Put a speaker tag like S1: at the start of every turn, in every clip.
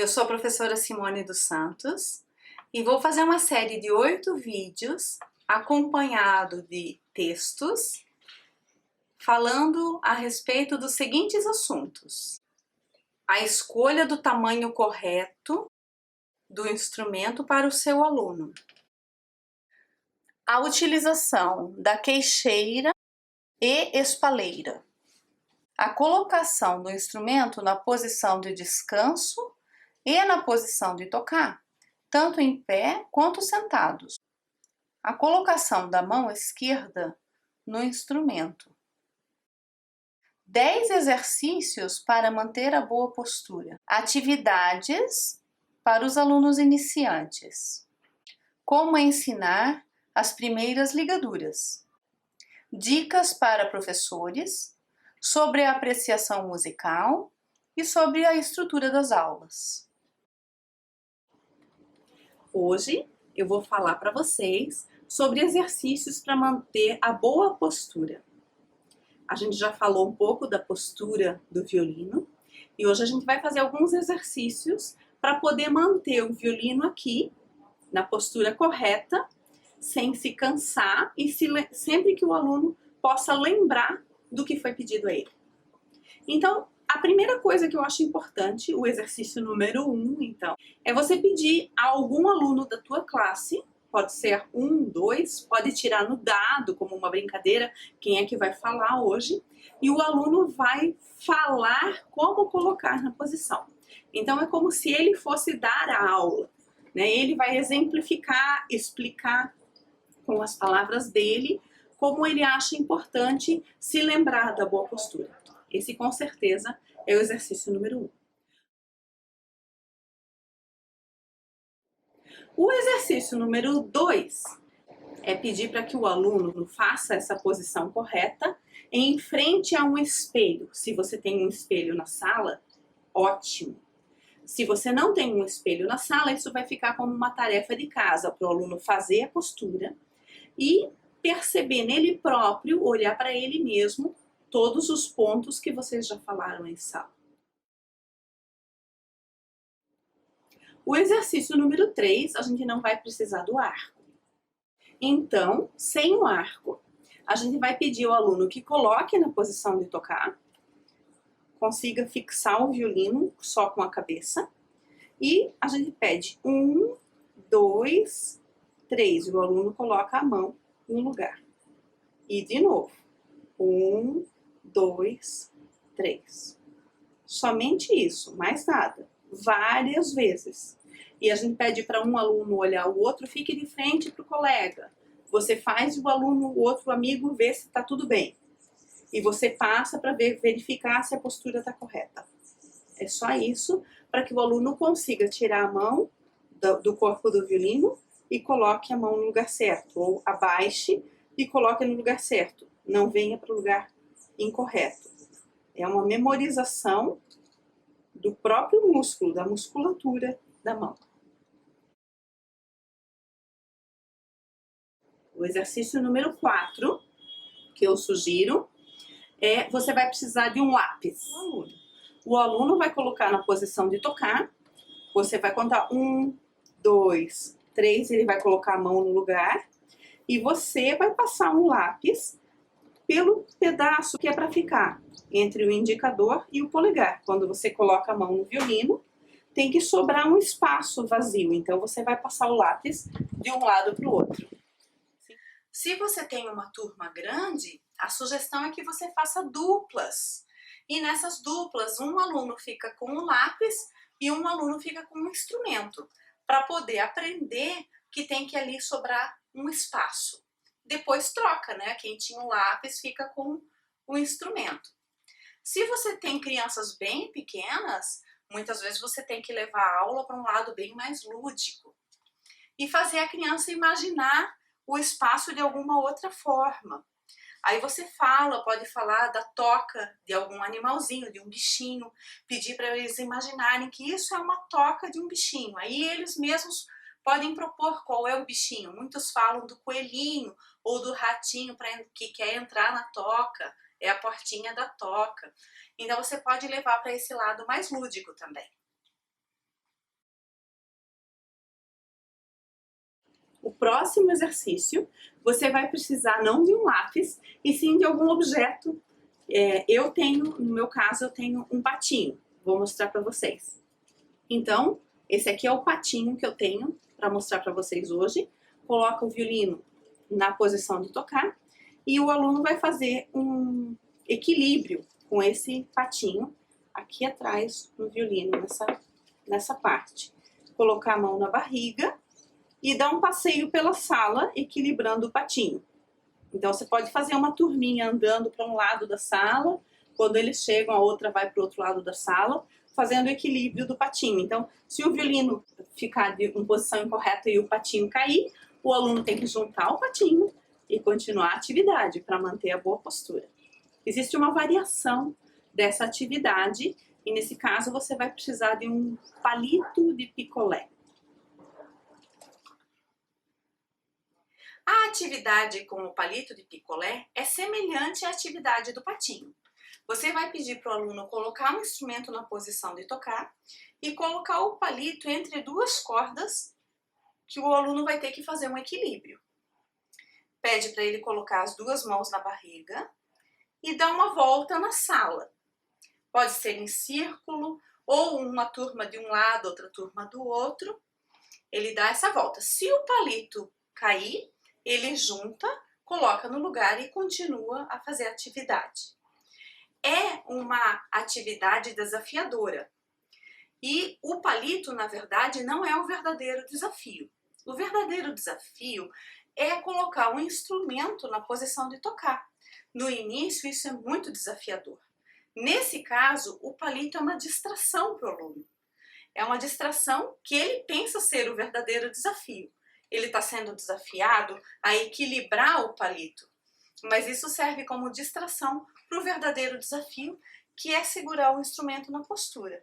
S1: Eu sou a professora Simone dos Santos e vou fazer uma série de 8 vídeos acompanhado de textos falando a respeito dos seguintes assuntos: a escolha do tamanho correto do instrumento para o seu aluno, a utilização da queixeira e espaleira, a colocação do instrumento na posição de descanso e na posição de tocar, tanto em pé quanto sentados, a colocação da mão esquerda no instrumento, 10 exercícios para manter a boa postura, atividades para os alunos iniciantes, como ensinar as primeiras ligaduras, dicas para professores sobre a apreciação musical e sobre a estrutura das aulas. Hoje eu vou falar para vocês sobre exercícios para manter a boa postura. A gente já falou um pouco da postura do violino e hoje a gente vai fazer alguns exercícios para poder manter o violino aqui na postura correta, sem se cansar e sempre que o aluno possa lembrar do que foi pedido a ele. Então, a primeira coisa que eu acho importante, o exercício número 1, então, é você pedir a algum aluno da tua classe, pode ser 1, 2, pode tirar no dado, como uma brincadeira, quem é que vai falar hoje, e o aluno vai falar como colocar na posição. Então, é como se ele fosse dar a aula, né? Ele vai exemplificar, explicar com as palavras dele, como ele acha importante se lembrar da boa postura. Esse, com certeza, é o exercício número 1. O exercício número 2 é pedir para que o aluno faça essa posição correta em frente a um espelho. Se você tem um espelho na sala, ótimo. Se você não tem um espelho na sala, isso vai ficar como uma tarefa de casa para o aluno fazer a postura e perceber nele próprio, olhar para ele mesmo, todos os pontos que vocês já falaram em sala. O exercício número 3, a gente não vai precisar do arco. Então, sem o arco, a gente vai pedir ao aluno que coloque na posição de tocar, consiga fixar o violino só com a cabeça, e a gente pede 1, 2, 3, e o aluno coloca a mão no lugar. E de novo, 1, 2, 3. Somente isso, mais nada. Várias vezes. E a gente pede para um aluno olhar o outro, fique de frente para o colega. Você faz o aluno, o outro amigo, ver se está tudo bem. E você passa para verificar se a postura está correta. É só isso para que o aluno consiga tirar a mão do corpo do violino e coloque a mão no lugar certo. Ou abaixe e coloque no lugar certo. Não venha para o lugar incorreto. É uma memorização do próprio músculo, da musculatura da mão. O exercício número 4, que eu sugiro, você vai precisar de um lápis. O aluno vai colocar na posição de tocar, você vai contar 1, 2, 3, ele vai colocar a mão no lugar, e você vai passar um lápis pelo pedaço que é para ficar entre o indicador e o polegar. Quando você coloca a mão no violino, tem que sobrar um espaço vazio, então você vai passar o lápis de um lado para o outro. Se você tem uma turma grande, a sugestão é que você faça duplas. E nessas duplas, um aluno fica com o lápis e um aluno fica com o instrumento, para poder aprender que tem que ali sobrar um espaço. Depois troca, né? Quem tinha o lápis fica com o instrumento. Se você tem crianças bem pequenas, muitas vezes você tem que levar a aula para um lado bem mais lúdico e fazer a criança imaginar o espaço de alguma outra forma. Aí você pode falar da toca de algum animalzinho, de um bichinho, pedir para eles imaginarem que isso é uma toca de um bichinho. Aí eles mesmos podem propor qual é o bichinho. Muitos falam do coelhinho ou do ratinho que quer entrar na toca, é a portinha da toca. Então você pode levar para esse lado mais lúdico também. o próximo exercício, você vai precisar não de um lápis, e sim de algum objeto. No meu caso, eu tenho um patinho. Vou mostrar para vocês. Então, esse aqui é o patinho que eu tenho para mostrar para vocês hoje. Coloca o violino na posição de tocar e o aluno vai fazer um equilíbrio com esse patinho aqui atrás no violino, nessa parte. Colocar a mão na barriga e dar um passeio pela sala, equilibrando o patinho. Então, você pode fazer uma turminha andando para um lado da sala, quando eles chegam, a outra vai para o outro lado da sala, fazendo o equilíbrio do patinho. Então, se o violino ficar em posição incorreta e o patinho cair, o aluno tem que juntar o patinho e continuar a atividade para manter a boa postura. Existe uma variação dessa atividade e, nesse caso, você vai precisar de um palito de picolé. A atividade com o palito de picolé é semelhante à atividade do patinho. Você vai pedir para o aluno colocar um instrumento na posição de tocar e colocar o palito entre duas cordas que o aluno vai ter que fazer um equilíbrio. Pede para ele colocar as duas mãos na barriga e dar uma volta na sala. Pode ser em círculo ou uma turma de um lado, outra turma do outro. Ele dá essa volta. Se o palito cair, ele junta, coloca no lugar e continua a fazer a atividade. É uma atividade desafiadora. E o palito, na verdade, não é o verdadeiro desafio. O verdadeiro desafio é colocar um instrumento na posição de tocar. No início, isso é muito desafiador. Nesse caso, o palito é uma distração para o aluno. É uma distração que ele pensa ser o verdadeiro desafio. Ele está sendo desafiado a equilibrar o palito. Mas isso serve como distração para o verdadeiro desafio, que é segurar o instrumento na postura.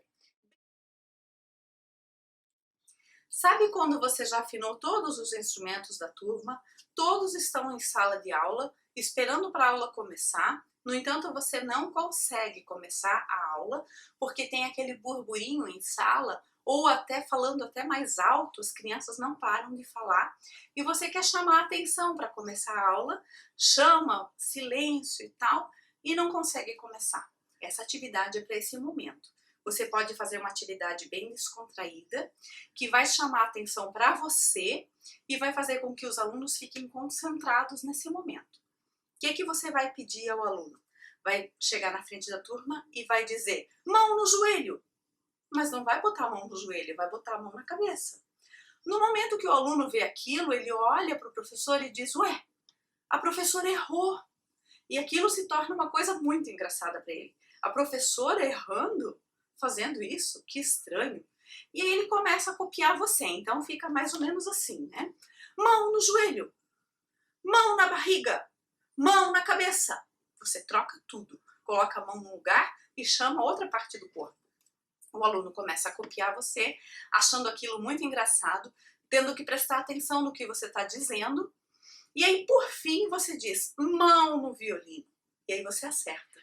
S1: Sabe quando você já afinou todos os instrumentos da turma, todos estão em sala de aula, esperando para a aula começar, no entanto você não consegue começar a aula porque tem aquele burburinho em sala, ou até falando até mais alto, as crianças não param de falar, e você quer chamar a atenção para começar a aula, chama silêncio e tal, e não consegue começar. Essa atividade é para esse momento. Você pode fazer uma atividade bem descontraída, que vai chamar a atenção para você e vai fazer com que os alunos fiquem concentrados nesse momento. O que você vai pedir ao aluno? Vai chegar na frente da turma e vai dizer, mão no joelho! Mas não vai botar a mão no joelho, vai botar a mão na cabeça. No momento que o aluno vê aquilo, ele olha para o professor e diz, ué, a professora errou. E aquilo se torna uma coisa muito engraçada para ele. A professora errando? Fazendo isso? Que estranho. E aí ele começa a copiar você, então fica mais ou menos assim, né? Mão no joelho, mão na barriga, mão na cabeça. Você troca tudo, coloca a mão no lugar e chama outra parte do corpo. O aluno começa a copiar você, achando aquilo muito engraçado, tendo que prestar atenção no que você está dizendo. E aí, por fim, você diz, mão no violino. E aí você acerta.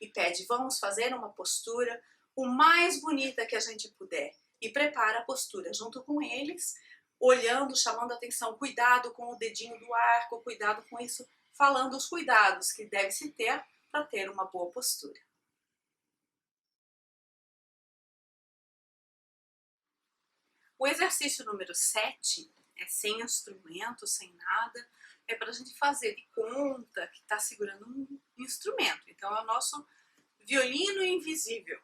S1: E pede, vamos fazer uma postura o mais bonita que a gente puder. E prepara a postura junto com eles, olhando, chamando a atenção. Cuidado com o dedinho do arco, cuidado com isso. Falando os cuidados que deve se ter para ter uma boa postura. O exercício número 7 é sem instrumento, sem nada, é para a gente fazer de conta que está segurando um instrumento. Então é o nosso violino invisível.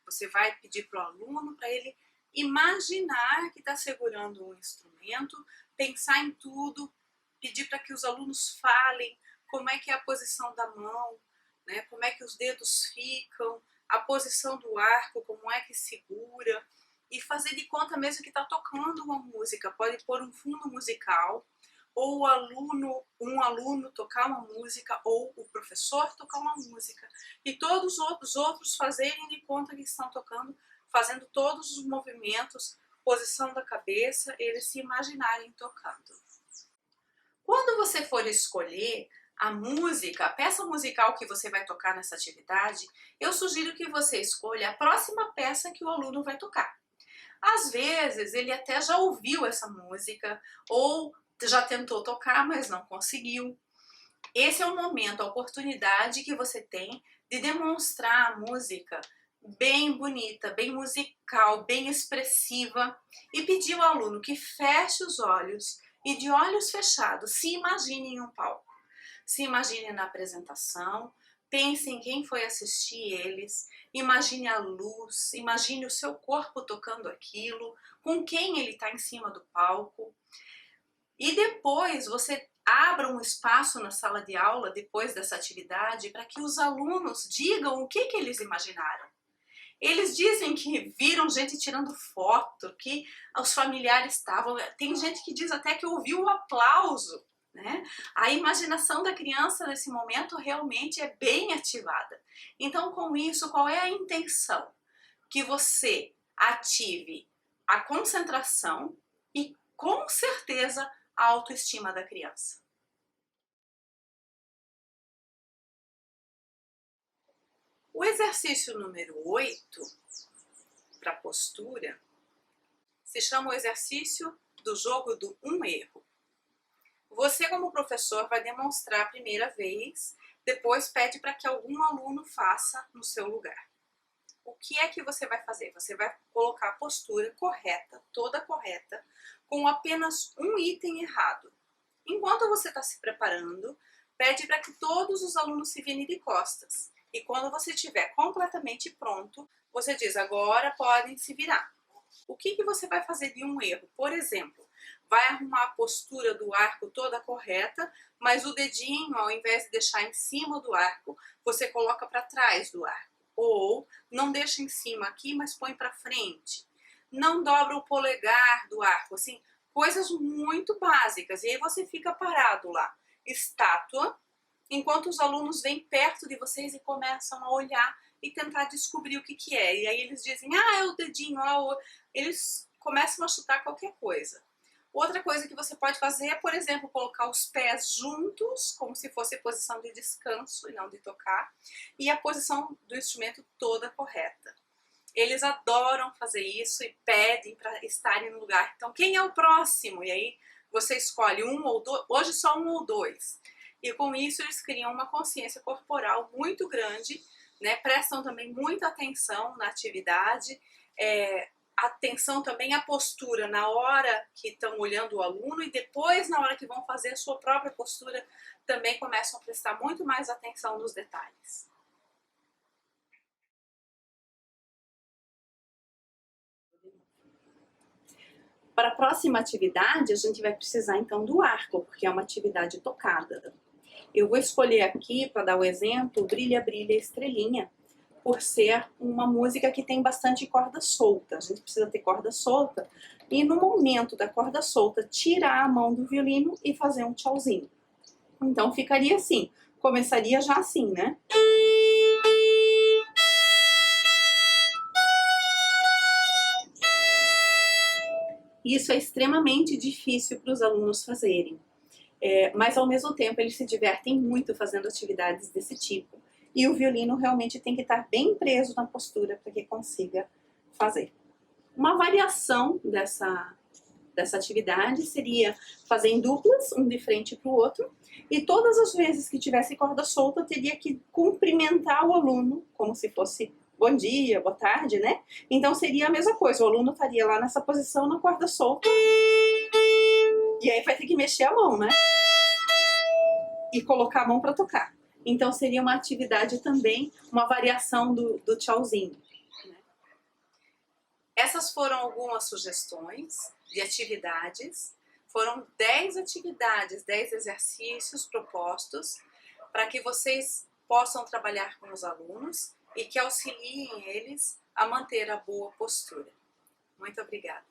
S1: Você vai pedir para o aluno para ele imaginar que está segurando um instrumento, pensar em tudo, pedir para que os alunos falem como é que é a posição da mão, né, como é que os dedos ficam, a posição do arco, como é que segura, e fazer de conta mesmo que está tocando uma música. Pode pôr um fundo musical, ou um aluno tocar uma música, ou o professor tocar uma música, e todos os outros fazerem de conta que estão tocando, fazendo todos os movimentos, posição da cabeça, eles se imaginarem tocando. Quando você for escolher a música, a peça musical que você vai tocar nessa atividade, eu sugiro que você escolha a próxima peça que o aluno vai tocar. Às vezes ele até já ouviu essa música ou já tentou tocar, mas não conseguiu. Esse é o momento, a oportunidade que você tem de demonstrar a música bem bonita, bem musical, bem expressiva e pedir ao aluno que feche os olhos e de olhos fechados se imagine em um palco. Se imagine na apresentação, pense em quem foi assistir eles, imagine a luz, imagine o seu corpo tocando aquilo, com quem ele está em cima do palco. E depois você abra um espaço na sala de aula, depois dessa atividade, para que os alunos digam o que eles imaginaram. Eles dizem que viram gente tirando foto, que os familiares estavam... Tem gente que diz até que ouviu o aplauso, né? A imaginação da criança nesse momento realmente é bem ativada. Então, com isso, qual é a intenção? Que você ative a concentração e, com certeza, a autoestima da criança. O exercício número 8, para postura, se chama o exercício do jogo do um erro. Você, como professor, vai demonstrar a primeira vez, depois pede para que algum aluno faça no seu lugar. O que é que você vai fazer? Você vai colocar a postura correta, toda correta, com apenas um item errado. Enquanto você está se preparando, pede para que todos os alunos se virem de costas. E quando você estiver completamente pronto, você diz, agora podem se virar. O que você vai fazer de um erro? Por exemplo, vai arrumar a postura do arco toda correta, mas o dedinho, ao invés de deixar em cima do arco, você coloca para trás do arco. Ou não deixa em cima aqui, mas põe para frente. Não dobra o polegar do arco, assim, coisas muito básicas. E aí você fica parado lá, estátua, enquanto os alunos vêm perto de vocês e começam a olhar e tentar descobrir o que é. E aí eles dizem, ah, é o dedinho, eles começam a chutar qualquer coisa. Outra coisa que você pode fazer é, por exemplo, colocar os pés juntos, como se fosse posição de descanso e não de tocar, e a posição do instrumento toda correta. Eles adoram fazer isso e pedem para estarem no lugar. Então, quem é o próximo? E aí você escolhe um ou dois, hoje só um ou dois. E com isso eles criam uma consciência corporal muito grande, né? Prestam também muita atenção na atividade, atenção também à postura na hora que estão olhando o aluno e depois na hora que vão fazer a sua própria postura também começam a prestar muito mais atenção nos detalhes. Para a próxima atividade a gente vai precisar então do arco, porque é uma atividade tocada. Eu vou escolher aqui, para dar o exemplo, Brilha, Brilha, Estrelinha, por ser uma música que tem bastante corda solta. A gente precisa ter corda solta e no momento da corda solta tirar a mão do violino e fazer um tchauzinho. Então ficaria assim, começaria já assim, né? Isso é extremamente difícil para os alunos fazerem. Mas ao mesmo tempo eles se divertem muito fazendo atividades desse tipo. E o violino realmente tem que estar bem preso na postura para que consiga fazer. Uma variação dessa atividade seria fazer em duplas, um de frente para o outro, e todas as vezes que tivesse corda solta, teria que cumprimentar o aluno, como se fosse bom dia, boa tarde, né? Então seria a mesma coisa, o aluno estaria lá nessa posição na corda solta, e aí vai ter que mexer a mão, né? E colocar a mão para tocar. Então seria uma atividade também, uma variação do tchauzinho. Né? Essas foram algumas sugestões de atividades. Foram 10 atividades, 10 exercícios propostos para que vocês possam trabalhar com os alunos e que auxiliem eles a manter a boa postura. Muito obrigada.